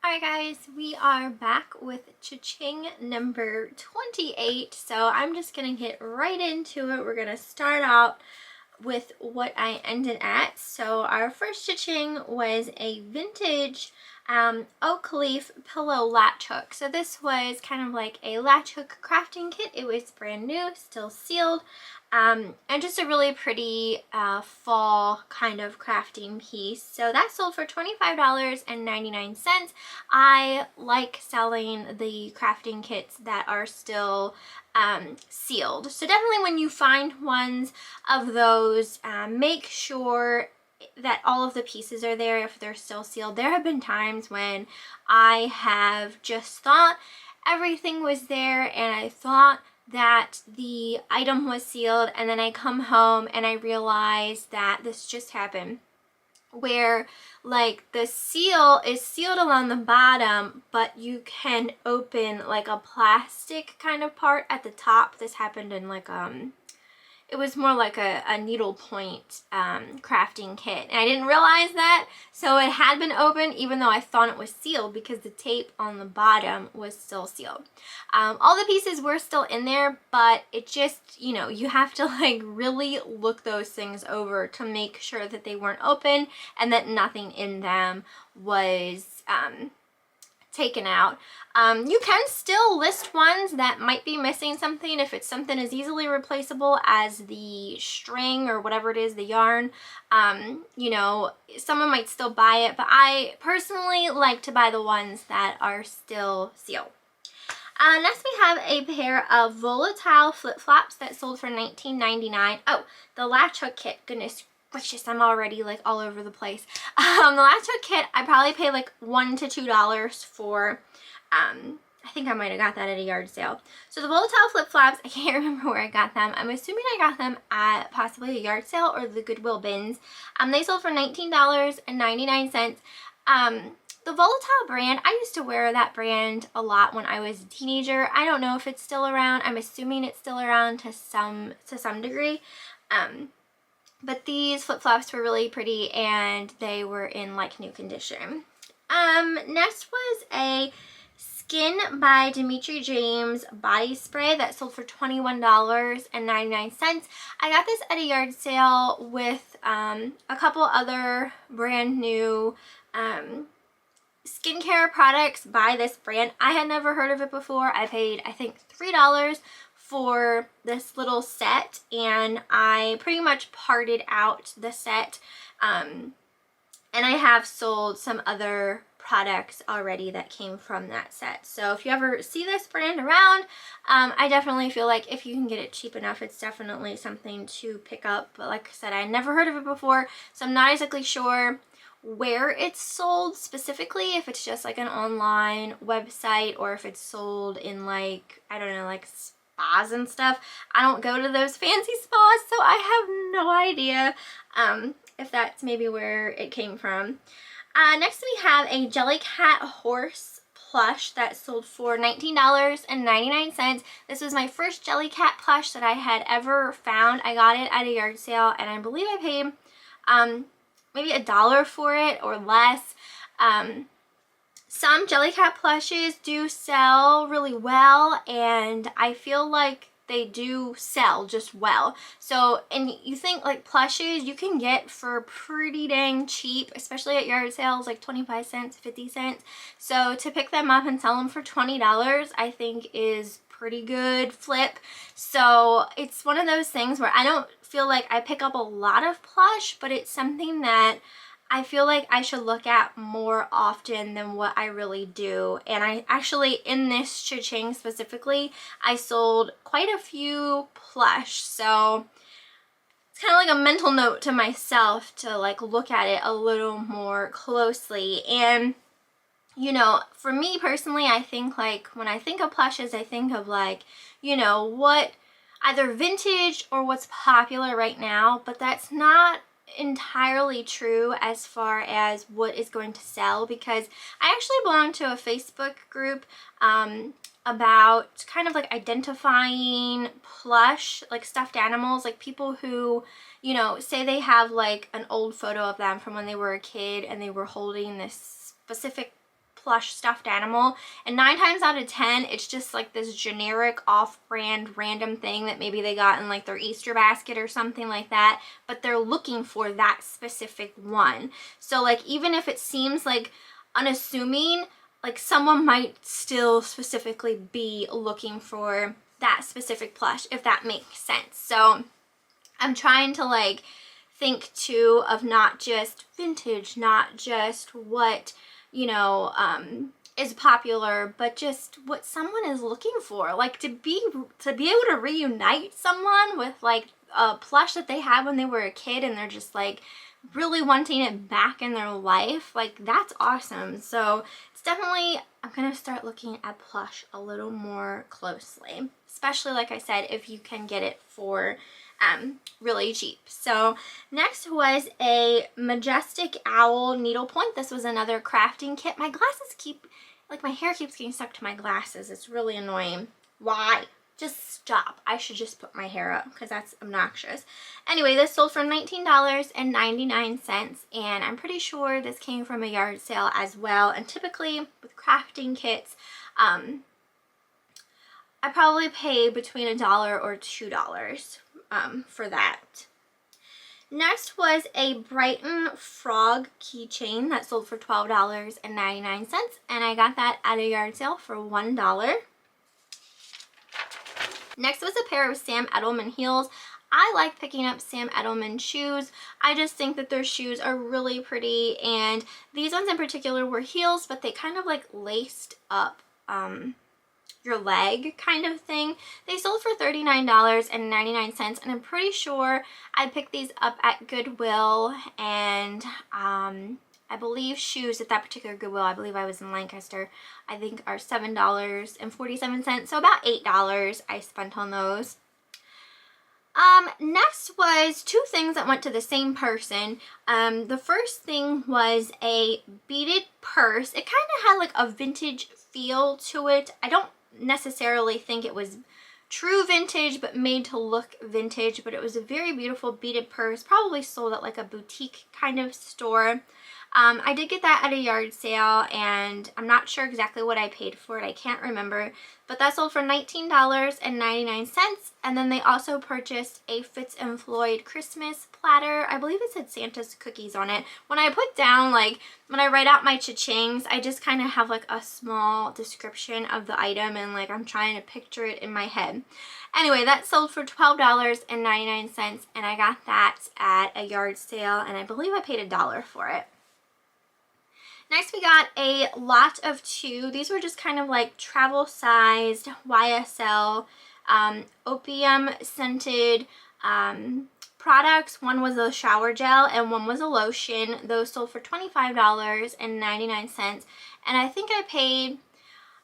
Alright guys, we are back with CHING number 28, so I'm just gonna get right into it. We're gonna start out with what I ended at. So our first CHING was a vintage oak leaf pillow latch hook. So this was kind of like a latch hook crafting kit. It was brand new, still sealed, and just a really pretty fall kind of crafting piece. So that sold for $25.99. I like selling the crafting kits that are still sealed. So definitely when you find ones of those, make sure that all of the pieces are there if they're still sealed. There have been times when I have just thought everything was there and I thought that the item was sealed, and then I come home and I realize that this just happened, where like the seal is sealed along the bottom, but you can open like a plastic kind of part at the top. This happened in like it was more like a needle point crafting kit, and I didn't realize that, so it had been open even though I thought it was sealed because the tape on the bottom was still sealed. All the pieces were still in there, but it just, you know, you have to like really look those things over to make sure that they weren't open and that nothing in them was taken out. You can still list ones that might be missing something if it's something as easily replaceable as the string or whatever it is, the yarn. You know, someone might still buy it, but I personally like to buy the ones that are still sealed. Next we have a pair of Volatile flip-flops that sold for $19.99. Oh, the latch hook kit, goodness gracious, I'm already like all over the place. The latch hook kit, I probably paid like $1 to $2 for. I think I might have got that at a yard sale. So the Volatile flip-flops, I can't remember where I got them. I'm assuming I got them at possibly a yard sale or the Goodwill bins. They sold for $19.99. The Volatile brand, I used to wear that brand a lot when I was a teenager. I don't know if it's still around. I'm assuming it's still around to some degree. But these flip-flops were really pretty and they were in like new condition. Next was a SKINN by Dimitri James body spray that sold for $21.99. I got this at a yard sale with a couple other brand new skincare products by this brand. I had never heard of it before. I paid, I think, $3 for this little set, and I pretty much parted out the set, and I have sold some other products already that came from that set. So if you ever see this brand around, I definitely feel like if you can get it cheap enough, it's definitely something to pick up. But like I said, I never heard of it before, so I'm not exactly sure where it's sold specifically, if it's just like an online website or if it's sold in like, I don't know, like spas and stuff. I don't go to those fancy spas, so I have no idea if that's maybe where it came from. Next we have a Jellycat horse plush that sold for $19.99. This was my first Jellycat plush that I had ever found. I got it at a yard sale, and I believe I paid maybe $1 for it or less. Some Jellycat plushes do sell really well, and I feel like they do sell just well. So, and you think like plushes you can get for pretty dang cheap, especially at yard sales, like 25 cents, 50 cents. So to pick them up and sell them for $20, I think is pretty good flip. So it's one of those things where I don't feel like I pick up a lot of plush, but it's something that I feel like I should look at more often than what I really do. And I actually, in this CHING specifically, I sold quite a few plush. So it's kind of like a mental note to myself to like look at it a little more closely. And you know, for me personally, I think like when I think of plushes, I think of like, you know, what either vintage or what's popular right now, but that's not entirely true as far as what is going to sell, because I actually belong to a Facebook group about kind of like identifying plush, like stuffed animals, like people who, you know, say they have like an old photo of them from when they were a kid and they were holding this specific plush stuffed animal, and 9 times out of 10 it's just like this generic off-brand random thing that maybe they got in like their Easter basket or something like that, but they're looking for that specific one. So like even if it seems like unassuming, like someone might still specifically be looking for that specific plush, if that makes sense. So I'm trying to like think too of not just vintage, not just what, you know, is popular, but just what someone is looking for. Like to be able to reunite someone with like a plush that they had when they were a kid and they're just like really wanting it back in their life, like that's awesome. So it's definitely, I'm gonna start looking at plush a little more closely, especially like I said, if you can get it for really cheap. So next was a Majestic Owl needlepoint. This was another crafting kit. My glasses keep, like my hair keeps getting stuck to my glasses. It's really annoying. Why? Just stop. I should just put my hair up because that's obnoxious. Anyway, this sold for $19.99, and I'm pretty sure this came from a yard sale as well. And typically with crafting kits, I probably pay between $1 or $2 for that. Next was a BRIGHTON frog keychain that sold for $12.99, and I got that at a yard sale for $1. Next was a pair of Sam Edelman heels. I like picking up Sam Edelman shoes. I just think that their shoes are really pretty, and these ones in particular were heels, but they kind of like laced up your leg kind of thing. They sold for $39.99, and I'm pretty sure I picked these up at Goodwill, and I believe shoes at that particular Goodwill, I believe I was in Lancaster, I think are $7.47, so about $8 I spent on those. Next was two things that went to the same person. The first thing was a beaded purse. It kind of had like a vintage feel to it. I don't necessarily think it was true vintage, but made to look vintage, but it was a very beautiful beaded purse, probably sold at like a boutique kind of store. I did get that at a yard sale, and I'm not sure exactly what I paid for it. I can't remember, but that sold for $19.99, and then they also purchased a Fitz and Floyd Christmas platter. I believe it said Santa's cookies on it. When I put down, like, when I write out my cha-chings, I just kind of have like a small description of the item, and like I'm trying to picture it in my head. Anyway, that sold for $12.99, and I got that at a yard sale, and I believe I paid $1 for it. Next, we got a lot of two. These were just kind of like travel-sized YSL opium scented products. One was a shower gel and one was a lotion. Those sold for $25.99, and I think I paid,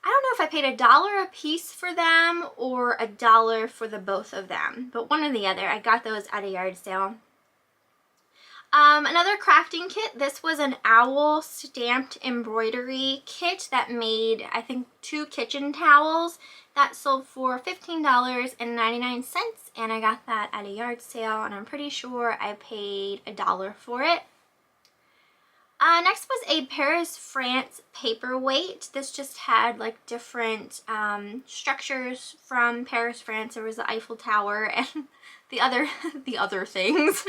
I don't know if I paid $1 a piece for them or $1 for the both of them, but one or the other. I got those at a yard sale. Another crafting kit. This was an owl stamped embroidery kit that made, I think, 2 kitchen towels. That sold for $15.99, and I got that at a yard sale, and I'm pretty sure I paid $1 for it. Next was a Paris, France paperweight. This just had like different structures from Paris, France. There was the Eiffel Tower and the other things.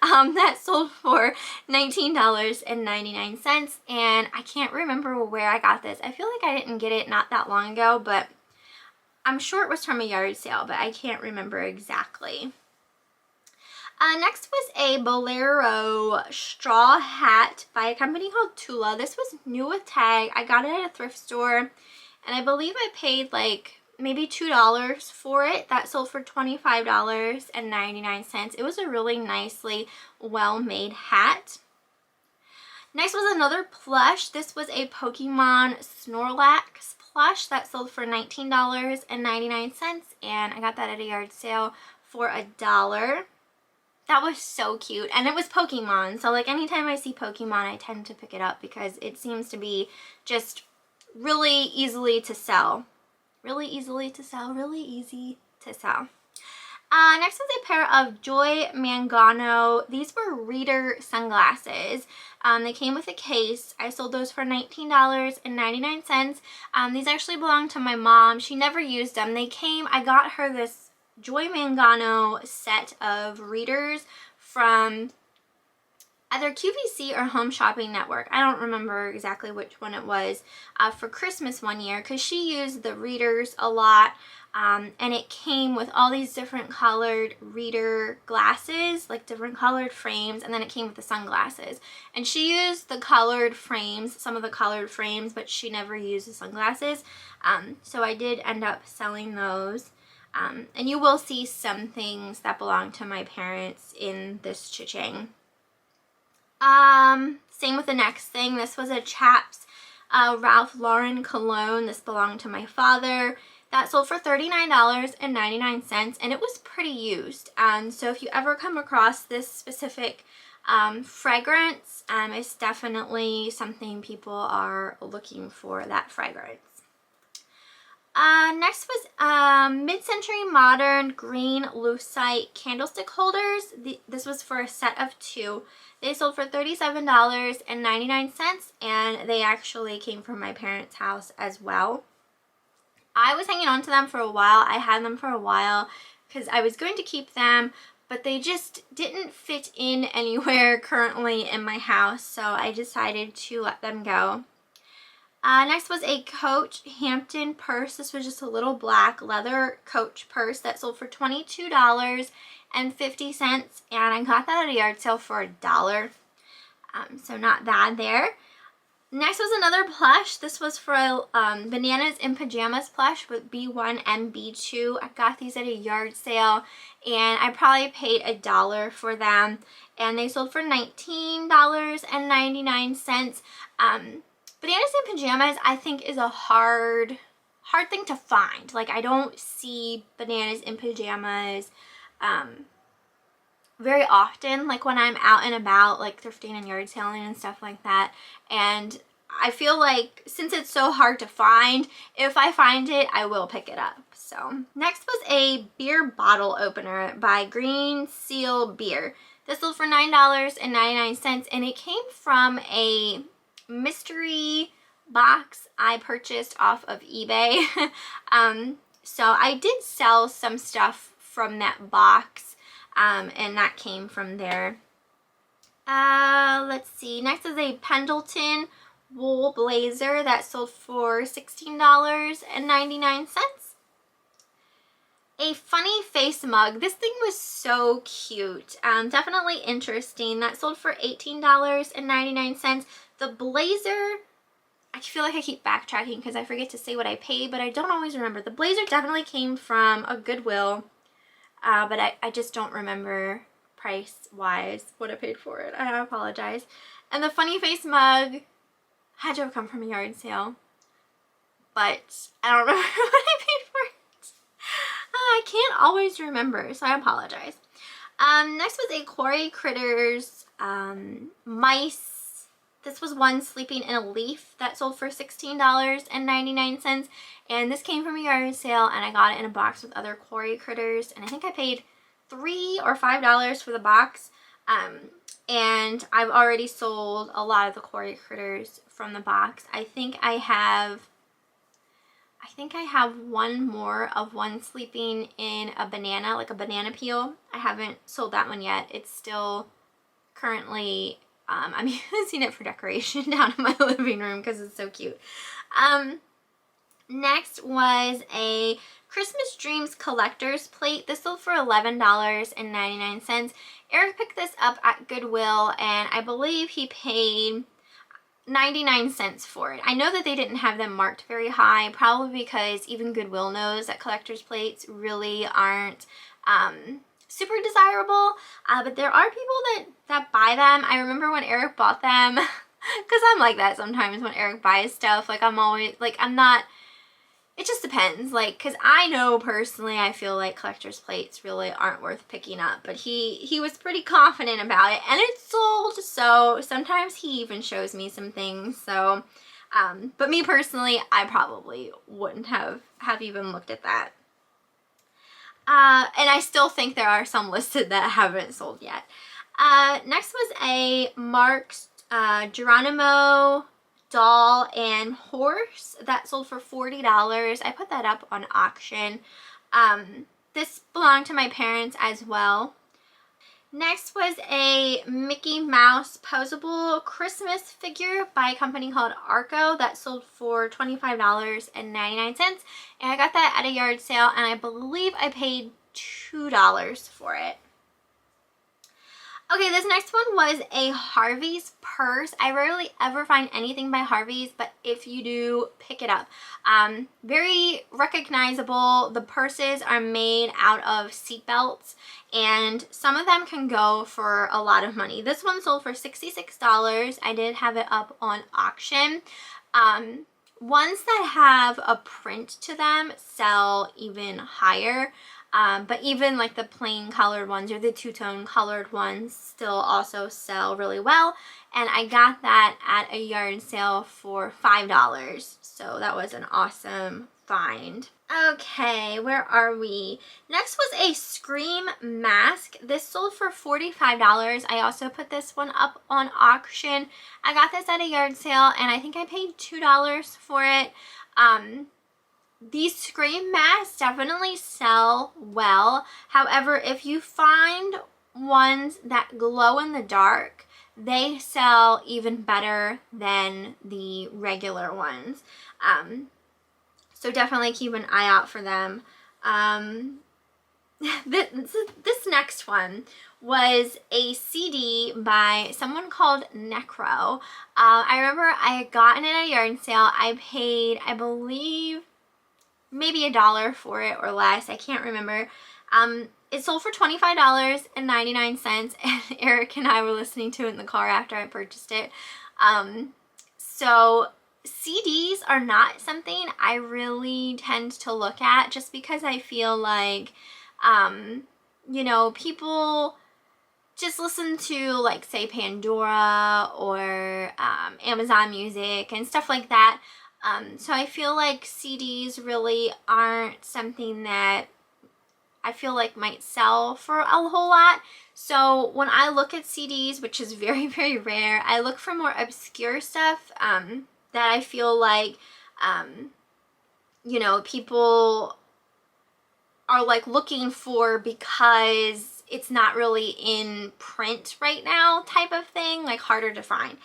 That sold for $19.99, and I can't remember where I got this. I feel like I didn't get it not that long ago, but I'm sure it was from a yard sale, but I can't remember exactly. Next was a Bolero straw hat by a company called TULA. This was new with tag. I got it at a thrift store, and I believe I paid like maybe $2 for it. That sold for $25.99. It was a really nicely well-made hat. Next was another plush. This was a Pokemon Snorlax plush that sold for $19.99, and I got that at a yard sale for $1. That was so cute, and it was Pokemon, so like anytime I see Pokemon I tend to pick it up because it seems to be just really easily to sell. Really easily to sell, really easy to sell. Next was a pair of Joy Mangano. These were reader sunglasses. They came with a case. I sold those for $19.99. These actually belong to my mom. She never used them. I got her this Joy Mangano set of readers from either QVC or Home Shopping Network. I don't remember exactly which one it was, for Christmas one year, because she used the readers a lot. And it came with all these different colored reader glasses, like different colored frames, and then it came with the sunglasses. And she used the colored frames, some of the colored frames, but she never used the sunglasses. So I did end up selling those. And you will see some things that belong to my parents in this CHING. Same with the next thing. This was a CHAPS Ralph Lauren cologne. This belonged to my father. That sold for $39.99, and it was pretty used. So if you ever come across this specific fragrance, it's definitely something people are looking for, that fragrance. Next was Mid-Century Modern Green Lucite candlestick holders. This was for a set of 2. They sold for $37.99, and they actually came from my parents' house as well. I was hanging on to them for a while. I had them for a while because I was going to keep them, but they just didn't fit in anywhere currently in my house, so I decided to let them go. Next was a Coach Hampton purse. This was just a little black leather Coach purse that sold for $22.50, and I got that at a yard sale for $1. So not bad there. Next was another plush. This was for Bananas in Pajamas plush with B1 and B2. I got these at a yard sale, and I probably paid $1 for them, and they sold for $19.99. Bananas in Pajamas, I think, is a hard thing to find. Like, I don't see Bananas in Pajamas very often, like when I'm out and about, like thrifting and yard selling and stuff like that. And I feel like since it's so hard to find, if I find it, I will pick it up. So next was a beer bottle opener by Green Seal Beer. This sold for $9.99, and it came from a mystery box I purchased off of eBay. So I did sell some stuff from that box. And that came from there. Let's see. Next is a Pendleton wool blazer that sold for $16.99. A funny face mug. This thing was so cute. Definitely interesting. That sold for $18.99. The blazer, I feel like I keep backtracking because I forget to say what I paid, but I don't always remember. The blazer definitely came from a Goodwill. But I just don't remember price-wise what I paid for it. I apologize. And the funny face mug had to have come from a yard sale, but I don't remember what I paid for it. I can't always remember, so I apologize. Next was a Quarry Critters mice. This was one sleeping in a leaf that sold for $16.99, and this came from a yard sale, and I got it in a box with other Quarry Critters, and I think I paid $3 or $5 for the box. And I've already sold a lot of the Quarry Critters from the box. I think I have one more of one sleeping in a banana, like a banana peel. I haven't sold that one yet. It's still currently I'm using it for decoration down in my living room because it's so cute. Next was a Christmas Dreams Collector's Plate. This sold for $11.99. Eric picked this up at Goodwill, and I believe he paid 99 cents for it. I know that they didn't have them marked very high, probably because even Goodwill knows that collector's plates really aren't super desirable, but there are people that buy them. I remember when Eric bought them, because I'm like that sometimes when Eric buys stuff, like I'm always, like I'm not, it just depends, like, because I know personally I feel like collector's plates really aren't worth picking up, but he was pretty confident about it, and it sold, so sometimes he even shows me some things, so, but me personally, I probably wouldn't have even looked at that. And I still think there are some listed that haven't sold yet. Next was a Mark's Geronimo doll and horse that sold for $40. I put that up on auction. This belonged to my parents as well. Next was a Mickey Mouse posable Christmas figure by a company called Arco that sold for $25.99. And I got that at a yard sale, and I believe I paid $2 for it. Okay, this next one was a Harvey's purse. I rarely ever find anything by Harvey's, but if you do, pick it up. Very recognizable. The purses are made out of seat belts, and some of them can go for a lot of money. This one sold for $66. I did have it up on auction. Ones that have a print to them sell even higher. But even like the plain colored ones or the two-tone colored ones still also sell really well. And I got that at a yard sale for $5. So that was an awesome find. Okay, where are we? Next was a Scream mask. This sold for $45. I also put this one up on auction. I got this at a yard sale, and I think I paid $2 for it. These Scream masks definitely sell well. However, if you find ones that glow in the dark, they sell even better than the regular ones. So definitely keep an eye out for them. This next one was a CD by someone called Necro. I remember I had gotten it at a yard sale. I paid, I believe, maybe $1 for it or less. I can't remember. It sold for $25.99, and Eric and I were listening to it in the car after I purchased it. So CDs are not something I really tend to look at, just because I feel like, you know, people just listen to, like, say Pandora or Amazon Music and stuff like that. So I feel like CDs really aren't something that I feel like might sell for a whole lot. So when I look at CDs, which is very, very rare, I look for more obscure stuff that I feel like, you know, people are like looking for because it's not really in print right now type of thing, like harder to find.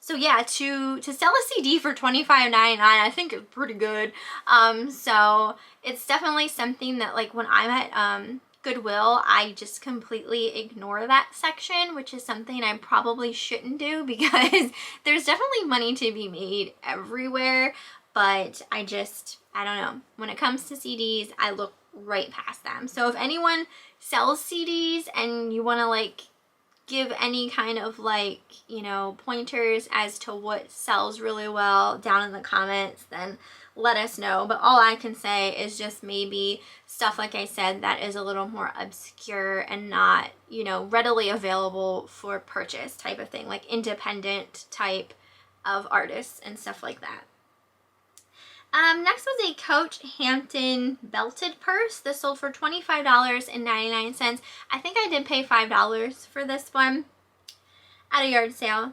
So yeah, to sell a CD for $25.99, I think is pretty good. So it's definitely something that, like, when I'm at Goodwill, I just completely ignore that section, which is something I probably shouldn't do, because there's definitely money to be made everywhere. But I don't know. When it comes to CDs, I look right past them. So if anyone sells CDs and you want to, like, give any kind of, like, you know, pointers as to what sells really well down in the comments, then let us know. But all I can say is just maybe stuff, like I said, that is a little more obscure and not, you know, readily available for purchase type of thing, like independent type of artists and stuff like that. Next was a Coach Hampton belted purse. This sold for $25.99. I think I did pay $5 for this one at a yard sale.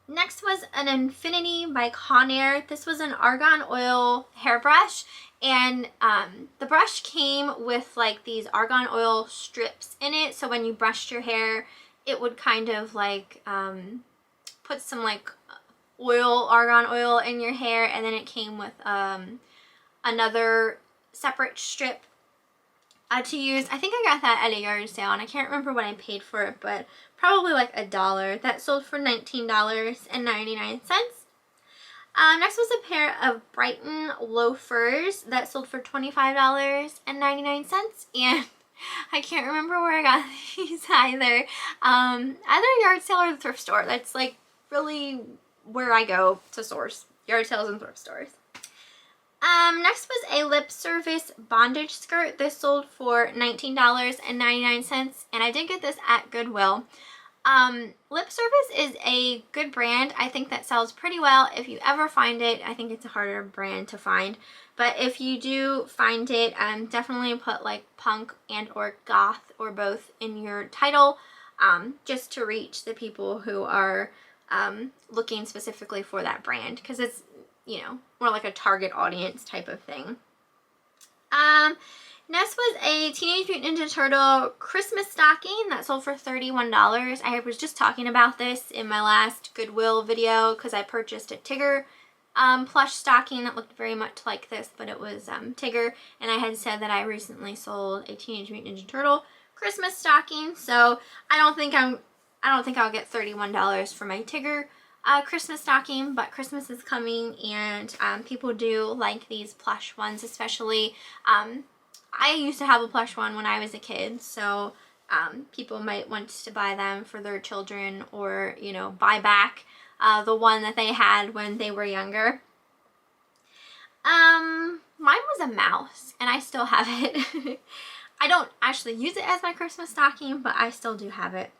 Next was an Infinity by Conair. This was an argan oil hairbrush, and the brush came with like these argan oil strips in it, so when you brushed your hair, it would kind of like put some like argan oil in your hair, and then it came with another separate strip to use. I think I got that at a yard sale, and I can't remember what I paid for it, but probably like $1. That sold for $19.99. Next was a pair of Brighton loafers that sold for $25.99, and I can't remember where I got these either. Either yard sale or the thrift store. That's like really where I go to source yard sales and thrift stores. Next was a lip service bondage skirt. This sold for $19.99, and I did get this at Goodwill. Lip Service is a good brand. I think that sells pretty well. If you ever find it, I think it's a harder brand to find. But if you do find it, definitely put like punk and or goth or both in your title, just to reach the people who are looking specifically for that brand, because it's, you know, more like a target audience type of thing. Next was a Teenage Mutant Ninja Turtle Christmas stocking that sold for $31. I was just talking about this in my last Goodwill video because I purchased a Tigger plush stocking that looked very much like this, but it was Tigger, and I had said that I recently sold a Teenage Mutant Ninja Turtle Christmas stocking, so I don't think I'll get $31 for my Tigger Christmas stocking, but Christmas is coming, and people do like these plush ones, especially. I used to have a plush one when I was a kid, so people might want to buy them for their children, or, you know, buy back the one that they had when they were younger. Mine was a mouse, and I still have it. I don't actually use it as my Christmas stocking, but I still do have it.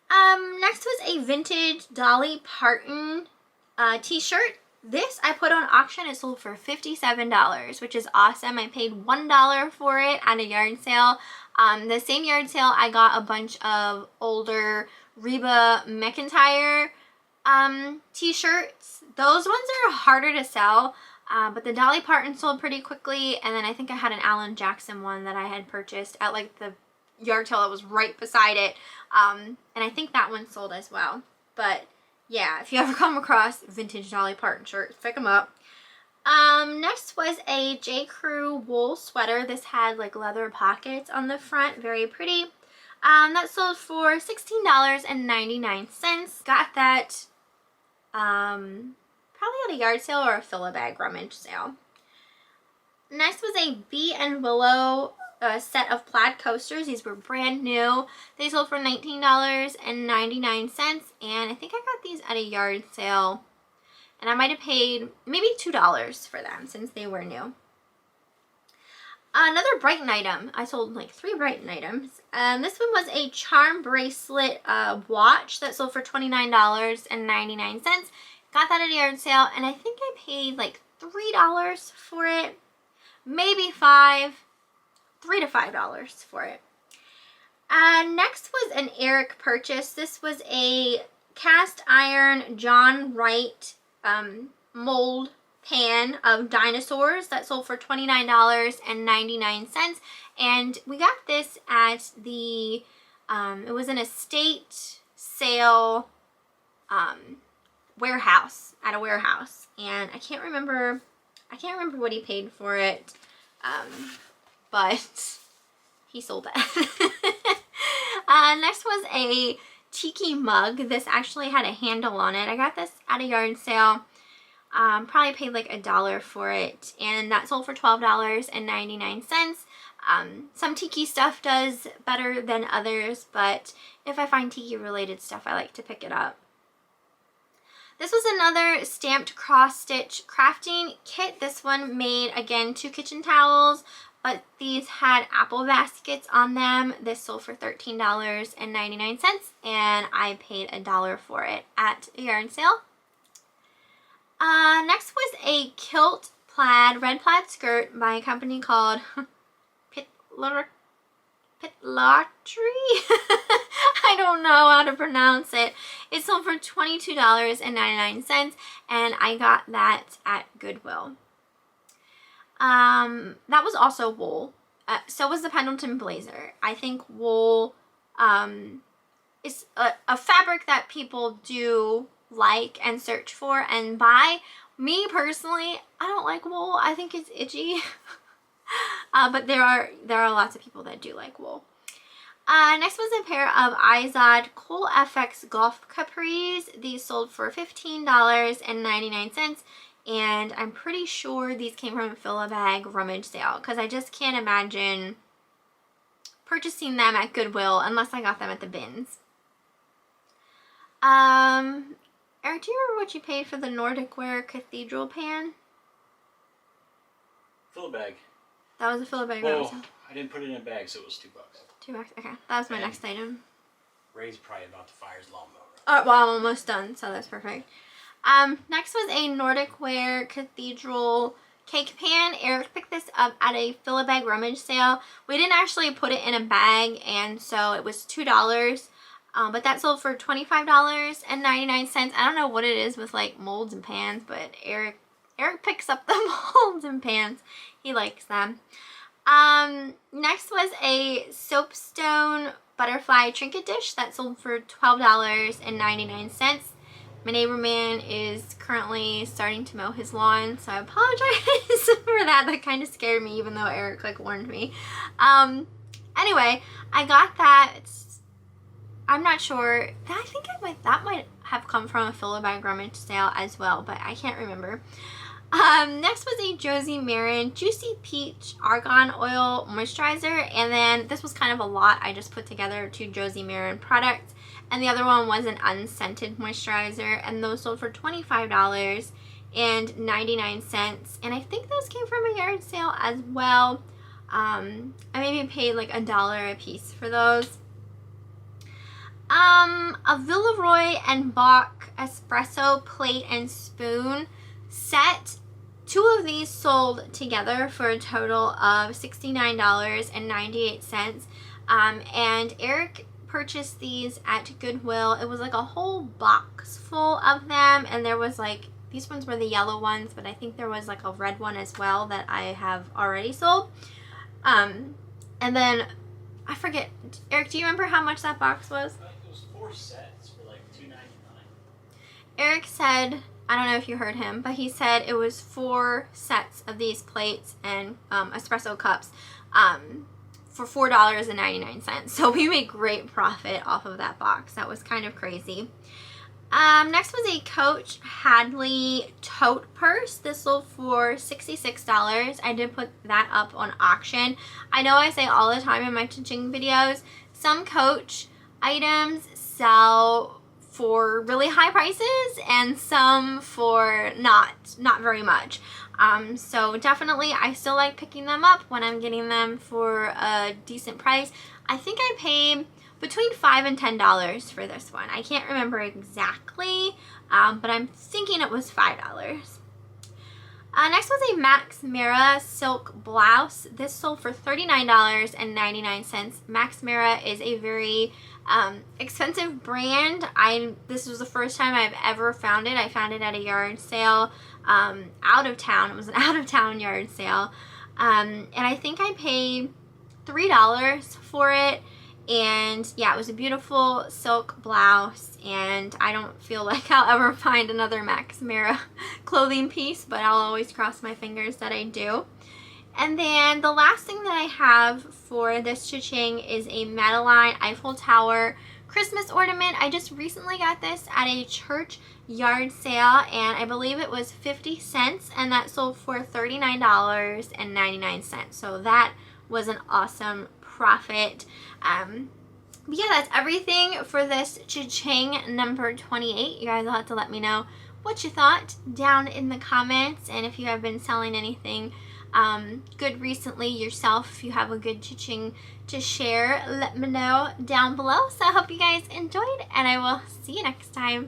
Next was a vintage Dolly Parton t-shirt. This I put on auction. It sold for $57, which is awesome. I paid $1 for it at a yard sale. The same yard sale, I got a bunch of older Reba McEntire t-shirts. Those ones are harder to sell, but the Dolly Parton sold pretty quickly, and then I think I had an Alan Jackson one that I had purchased at like the yard sale that was right beside it, and I think that one sold as well. But yeah, if you ever come across vintage Dolly Parton shirts, pick them up. Next was a J.CREW wool sweater. This had like leather pockets on the front, very pretty. That sold for $16.99. Got that probably at a yard sale or a fill-a-bag rummage sale. Next was a Bee and Willow set of plaid coasters. These were brand new. They sold for $19.99, and I think I got these at a yard sale, and I might have paid maybe $2 for them since they were new. Another Brighton item. I sold like 3 Brighton items. This one was a charm bracelet watch that sold for $29.99. Got that at a yard sale, and I think I paid like $3 for it, maybe $3 to $5 for it. Next was an Eric purchase. This was a cast iron John Wright mold pan of dinosaurs that sold for $29.99, and we got this at the it was an estate sale warehouse, at a warehouse, and I can't remember what he paid for it, but he sold it. Next was a tiki mug. This actually had a handle on it. I got this at a yard sale. Probably paid like $1 for it, and that sold for $12.99. Some tiki stuff does better than others, but if I find tiki related stuff, I like to pick it up. This was another stamped cross-stitch crafting kit. This one made, again, 2 kitchen towels, but these had apple baskets on them. This sold for $13.99, and I paid $1 for it at a yard sale. Next was a kilt red plaid skirt by a company called Pitlartry. I don't know how to pronounce it. It sold for $22.99, and I got that at Goodwill. That was also wool. So was the Pendleton blazer. I think wool is a fabric that people do like and search for and buy. Me personally, I don't like wool. I think it's itchy. But there are lots of people that do like wool. Next was a pair of Izod Cool FX Golf Capris. These sold for $15.99, and I'm pretty sure these came from a fill-a-bag rummage sale, because I just can't imagine purchasing them at Goodwill unless I got them at the bins. Eric, do you remember what you paid for the Nordic Wear Cathedral pan? Fill-a-bag. That was a fill-a-bag. Oh, I didn't put it in a bag, so it was $2. $2. Okay, that was my next item. Ray's probably about to fire his lawnmower. Well, I'm almost done, so that's perfect. Next was a Nordic Wear Cathedral cake pan. Eric picked this up at a fill-a-bag rummage sale. We didn't actually put it in a bag, and so it was $2. But that sold for $25.99. I don't know what it is with like molds and pans, but Eric picks up the molds and pans. He likes them. Next was a soapstone butterfly trinket dish that sold for $12.99. My neighbor man is currently starting to mow his lawn, so I apologize for that. That kind of scared me, even though Eric like warned me. Anyway, I got that. I'm not sure. I think that might have come from a fill-a-bag rummage sale as well, but I can't remember. Next was a Josie Maran Juicy Peach Argan Oil Moisturizer, and then this was kind of a lot. I just put together 2 Josie Maran products, and the other one was an unscented moisturizer, and those sold for $25.99, and I think those came from a yard sale as well. I maybe paid like $1 a piece for those. A Villeroy and Bock espresso plate and spoon set. 2 of these sold together for a total of $69.98. And Eric purchased these at Goodwill. It was like a whole box full of them, and there was like, these ones were the yellow ones, but I think there was like a red one as well that I have already sold. And then I forget, Eric, do you remember how much that box was? It was 4 sets for like $2.99. Eric said, I don't know if you heard him, but he said it was 4 sets of these plates and espresso cups for $4.99. So we made great profit off of that box. That was kind of crazy. Next was a Coach Hadley tote purse. This sold for $66. I did put that up on auction. I know I say all the time in my CHING videos, some Coach items sell for really high prices and some for not very much. So definitely I still like picking them up when I'm getting them for a decent price. I think I paid between $5 and $10 for this one. I can't remember exactly, but I'm thinking it was $5. Next was a Max Mara silk blouse. This sold for $39.99. Max Mara is a very expensive brand. This was the first time I've ever found it. I found it at a yard sale out of town. It was an out of town yard sale. And I think I paid $3 for it. And yeah, it was a beautiful silk blouse, and I don't feel like I'll ever find another Max Mara clothing piece, but I'll always cross my fingers that I do. And then the last thing that I have for this CHING is a Madeline Eiffel Tower Christmas ornament. I just recently got this at a church yard sale, and I believe it was 50 cents, and that sold for $39.99. So that was an awesome profit. But yeah, that's everything for this CHING number 28. You guys will have to let me know what you thought down in the comments, and if you have been selling anything good recently yourself, if you have a good CHING to share, let me know down below. So I hope you guys enjoyed, and I will see you next time.